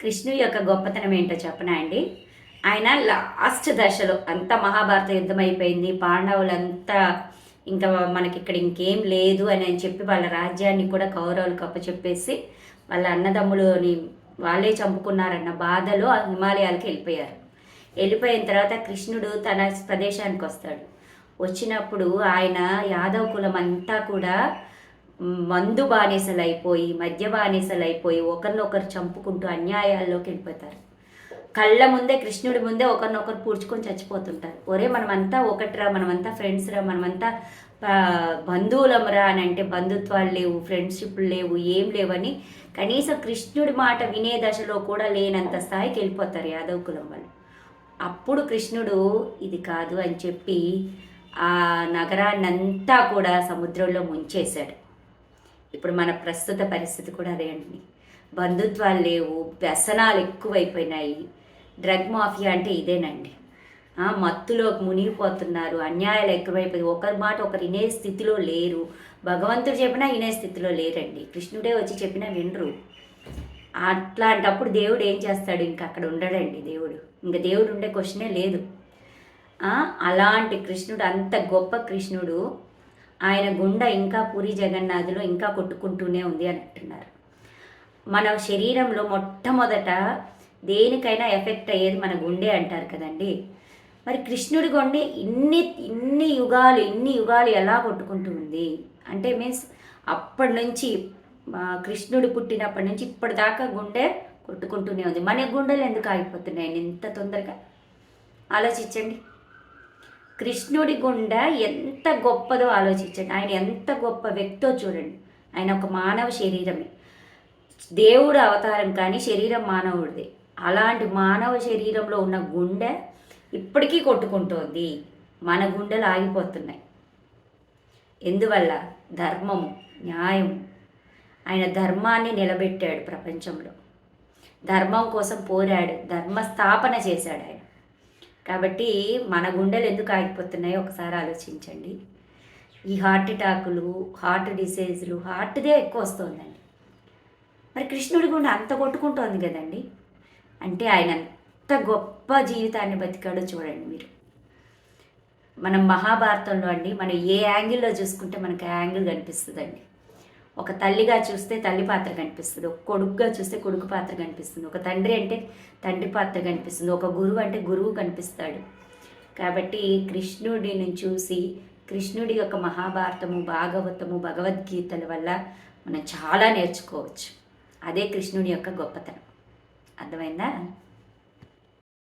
కృష్ణుడి యొక్క గొప్పతనం ఏంటో చెప్పనా అండి. ఆయన లాస్ట్ దశలో అంతా మహాభారత యుద్ధం అయిపోయింది. పాండవులంతా ఇంకా మనకిక్కడ ఇంకేం లేదు అని చెప్పి వాళ్ళ రాజ్యాన్ని కూడా కౌరవులకు అప్పచెప్పేసి వాళ్ళ అన్నదమ్ములని వాళ్ళే చంపుకున్నారన్న బాధలో ఆ హిమాలయాలకు వెళ్ళిపోయారు. వెళ్ళిపోయిన తర్వాత కృష్ణుడు తన ప్రదేశానికి వస్తాడు. వచ్చినప్పుడు ఆయన యాదవ కులం అంతా కూడా మందు బానిసలైపోయి మద్య బానిసలైపోయి ఒకరినొకరు చంపుకుంటూ అన్యాయాల్లోకి వెళ్ళిపోతారు. కళ్ళ ముందే కృష్ణుడి ముందే ఒకరినొకరు పూడ్చుకొని చచ్చిపోతుంటారు. ఒరే మనమంతా ఒకటిరా, మనమంతా ఫ్రెండ్స్రా, మనమంతా బంధువులమరా అని అంటే బంధుత్వాలు లేవు, ఫ్రెండ్షిప్లు లేవు, ఏం లేవని కనీసం కృష్ణుడి మాట వినే దశలో కూడా లేనంత స్థాయికి వెళ్ళిపోతారు యాదవ్ కులం వాళ్ళు. అప్పుడు కృష్ణుడు ఇది కాదు అని చెప్పి ఆ నగరాన్నంతా కూడా సముద్రంలో ముంచేశాడు. ఇప్పుడు మన ప్రస్తుత పరిస్థితి కూడా అదే అండి. బంధుత్వాలు లేవు, వ్యసనాలు ఎక్కువైపోయినాయి. డ్రగ్ మాఫియా అంటే ఇదేనండి. మత్తులోకి మునిగిపోతున్నారు, అన్యాయాలు ఎక్కువైపోయి ఒకరి మాట ఒకరు వినే స్థితిలో లేరు. భగవంతుడు చెప్పినా వినే స్థితిలో లేరండి. కృష్ణుడే వచ్చి చెప్పినా వినరు. అట్లాంటప్పుడు దేవుడు ఏం చేస్తాడు? ఇంకా అక్కడ ఉండడండి దేవుడు. ఇంకా దేవుడు ఉండే క్వశ్చనే లేదు. అలాంటి కృష్ణుడు, అంత గొప్ప కృష్ణుడు, ఆయన గుండె ఇంకా పూరి జగన్నాథులో ఇంకా కొట్టుకుంటూనే ఉంది అని అంటున్నారు. మన శరీరంలో మొట్టమొదట దేనికైనా ఎఫెక్ట్ అయ్యేది మన గుండె అంటారు కదండి. మరి కృష్ణుడి గుండె ఇన్ని యుగాలు ఎలా కొట్టుకుంటూ ఉంది అంటే మీన్స్ అప్పటి నుంచి కృష్ణుడు పుట్టినప్పటి నుంచి ఇప్పటిదాకా గుండె కొట్టుకుంటూనే ఉంది. మన గుండెలు ఎందుకు ఆగిపోతున్నాయి ఇంత తొందరగా? ఆలోచించండి. కృష్ణుడి గుండె ఎంత గొప్పదో ఆలోచించండి. ఆయన ఎంత గొప్ప వ్యక్తో చూడండి. ఆయన ఒక మానవ శరీరమే, దేవుడు అవతారం కానీ శరీరం మానవుడిది. అలాంటి మానవ శరీరంలో ఉన్న గుండె ఇప్పటికీ కొట్టుకుంటోంది. మన గుండెలు ఆగిపోతున్నాయి. ఎందువల్ల? ధర్మము, న్యాయం. ఆయన ధర్మాన్ని నిలబెట్టాడు ప్రపంచంలో. ధర్మం కోసం పోరాడు, ధర్మ స్థాపన చేశాడు ఆయన. కాబట్టి మన గుండెలు ఎందుకు ఆగిపోతున్నాయో ఒకసారి ఆలోచించండి. ఈ హార్ట్ అటాకులు, హార్ట్ డిసీజులు, హార్ట్దే ఎక్కువ వస్తుందండి. మరి కృష్ణుడి గుండె అంత కొట్టుకుంటోంది కదండి. అంటే ఆయన అంత గొప్ప జీవితాన్ని బతికాడో చూడండి మీరు. మనం మహాభారతంలో అండి, మనం ఏ యాంగిల్లో చూసుకుంటే మనకి ఆ యాంగిల్ కనిపిస్తుందండి. ఒక తల్లిగా చూస్తే తల్లి పాత్ర కనిపిస్తుంది, ఒక కొడుకుగా చూస్తే కొడుకు పాత్ర కనిపిస్తుంది, ఒక తండ్రి అంటే తండ్రి పాత్ర కనిపిస్తుంది, ఒక గురువు అంటే గురువు కనిపిస్తాడు. కాబట్టి కృష్ణుడిని చూసి కృష్ణుడి యొక్క మహాభారతము, భాగవతము, భగవద్గీతల వల్ల మనం చాలా నేర్చుకోవచ్చు. అదే కృష్ణుడి యొక్క గొప్పతనం. అర్థమైందా?